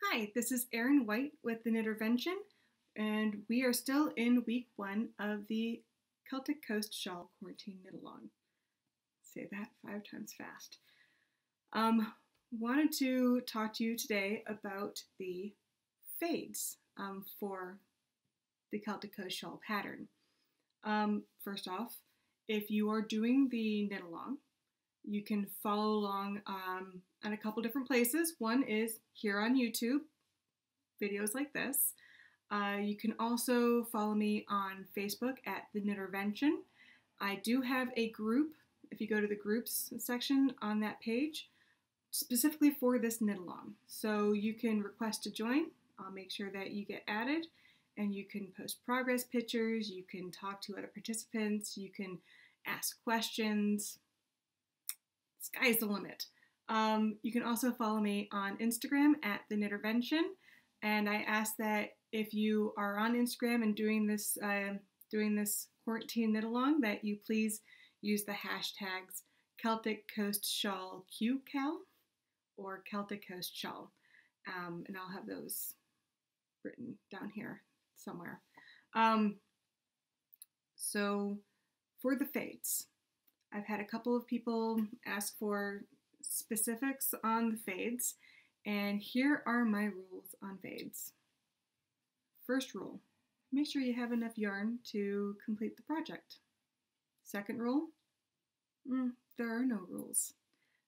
Hi, this is Erin White with the Knittervention, and we are still in week 1 of the Celtic Coast Shawl Quarantine Knit-Along. Say that 5 times fast. Wanted to talk to you today about the fades for the Celtic Coast Shawl pattern. First off, if you are doing the knit-along, you can follow along at a couple different places. One is here on YouTube, videos like this. You can also follow me on Facebook at the Knittervention. I do have a group, if you go to the groups section on that page, specifically for this knit-along. So you can request to join. I'll make sure that you get added, and you can post progress pictures, you can talk to other participants, you can ask questions. Sky's the limit. You can also follow me on Instagram at the Knittervention, and I ask that if you are on Instagram and doing this quarantine knit along, that you please use the hashtags Celtic Coast Shawl QCal or Celtic Coast Shawl, and I'll have those written down here somewhere. So for the fades, I've had a couple of people ask for specifics on the fades, and here are my rules on fades. First rule, make sure you have enough yarn to complete the project. Second rule, there are no rules.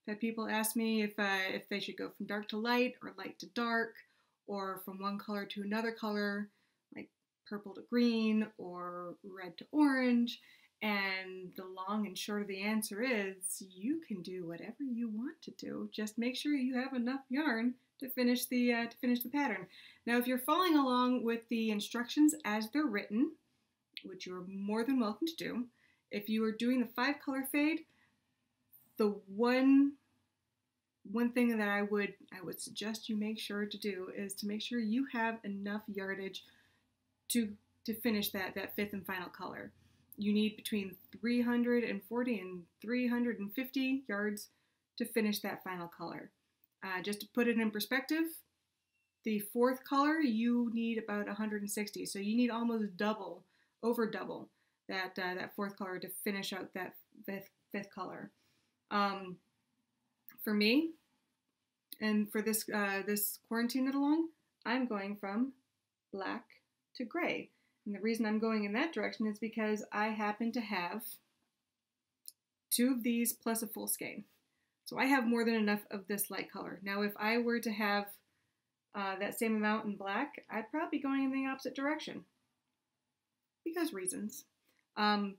I've had people ask me if they should go from dark to light or light to dark, or from one color to another color, like purple to green or red to orange. And the long and short of the answer is you can do whatever you want to do. Just make sure you have enough yarn to finish the pattern. Now, if you're following along with the instructions as they're written, which you're more than welcome to do, if you are doing the 5-color fade, the one thing that I would suggest you make sure to do is to make sure you have enough yardage to finish that 5th and final color. You need between 340 and 350 yards to finish that final color. Just to put it in perspective, the 4th color, you need about 160. So you need almost double, over double that 4th color to finish out that fifth color. For me, and for this quarantine knit along, I'm going from black to gray. And the reason I'm going in that direction is because I happen to have 2 of these plus a full skein. So I have more than enough of this light color. Now, if I were to have that same amount in black, I'd probably be going in the opposite direction. Because reasons. And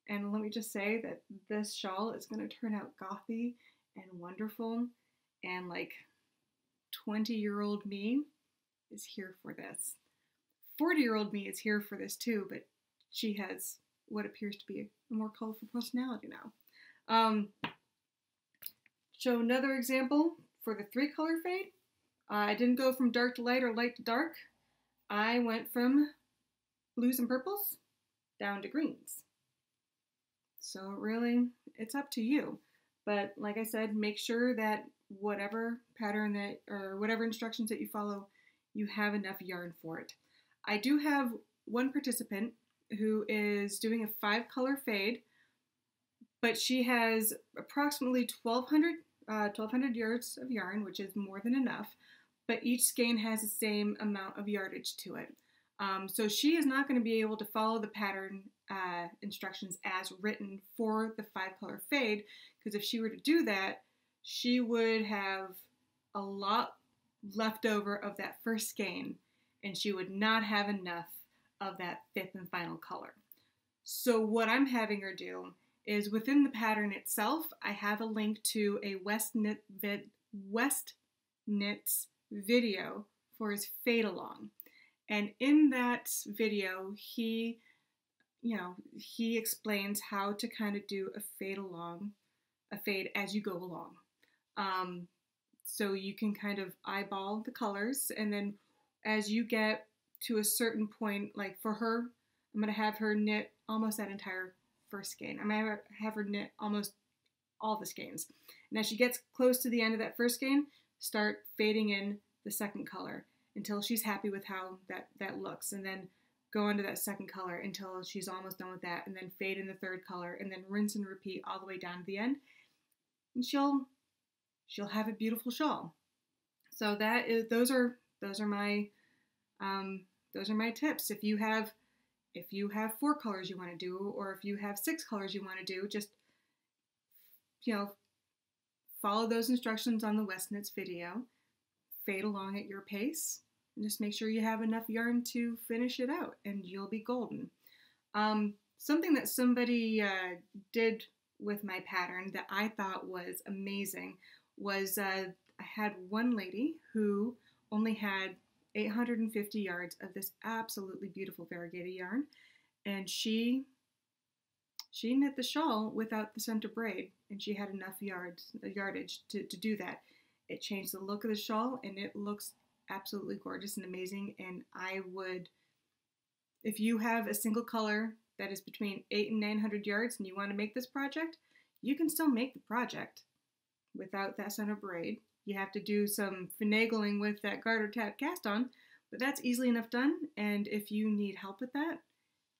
let me just say that this shawl is going to turn out gothy and wonderful. And like 20-year-old me is here for this. 40-year-old me is here for this too, but she has what appears to be a more colorful personality now. So another example for the 3-color fade, I didn't go from dark to light or light to dark. I went from blues and purples down to greens. So really, it's up to you. But like I said, make sure that whatever pattern that, or whatever instructions that you follow, you have enough yarn for it. I do have one participant who is doing a 5-color fade, but she has approximately 1,200 yards of yarn, which is more than enough, but each skein has the same amount of yardage to it. So she is not going to be able to follow the pattern instructions as written for the 5-color fade, because if she were to do that, she would have a lot left over of that first skein, and she would not have enough of that 5th and final color. So what I'm having her do is within the pattern itself, I have a link to a West Knits video for his fade along. And in that video, he explains how to kind of do a fade as you go along. So you can kind of eyeball the colors, and then as you get to a certain point, like for her, I'm going to have her knit almost that entire first skein. I'm going to have her knit almost all the skeins. And as she gets close to the end of that first skein, start fading in the second color until she's happy with how that looks, and then go into that second color until she's almost done with that, and then fade in the third color, and then rinse and repeat all the way down to the end, and she'll have a beautiful shawl. So those are my tips. If you have 4 colors you want to do, or if you have 6 colors you want to do, just follow those instructions on the West Knits video, fade along at your pace, and just make sure you have enough yarn to finish it out, and you'll be golden. Something that somebody did with my pattern that I thought was amazing was I had one lady who only had 850 yards of this absolutely beautiful variegated yarn, and she knit the shawl without the center braid, and she had enough yardage to do that. It changed the look of the shawl, and it looks absolutely gorgeous and amazing. And I would, if you have a single color that is between 800 and 900 yards and you want to make this project, you can still make the project without that center braid. You have to do some finagling with that garter tat cast on, but that's easily enough done. And if you need help with that,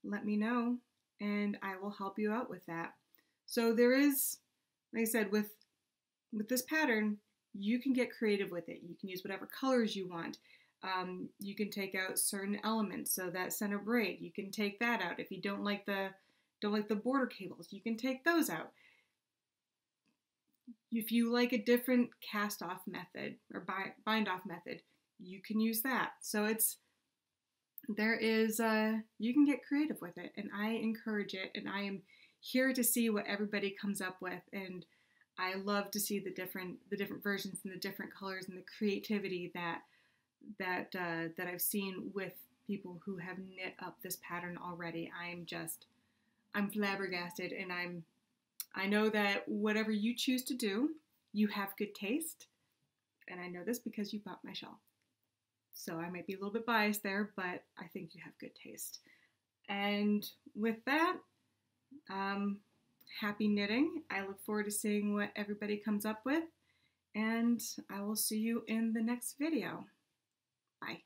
let me know and I will help you out with that. So there is, like I said, with this pattern, you can get creative with it. You can use whatever colors you want. You can take out certain elements, so that center braid, you can take that out. If you don't like the border cables, you can take those out. If you like a different cast off method or bind off method, you can use that. So you can get creative with it, and I encourage it, and I am here to see what everybody comes up with, and I love to see the different versions and the different colors and the creativity that I've seen with people who have knit up this pattern already. I'm flabbergasted, and I know that whatever you choose to do, you have good taste, and I know this because you bought my shawl. So I might be a little bit biased there, but I think you have good taste. And with that, happy knitting. I look forward to seeing what everybody comes up with, and I will see you in the next video. Bye.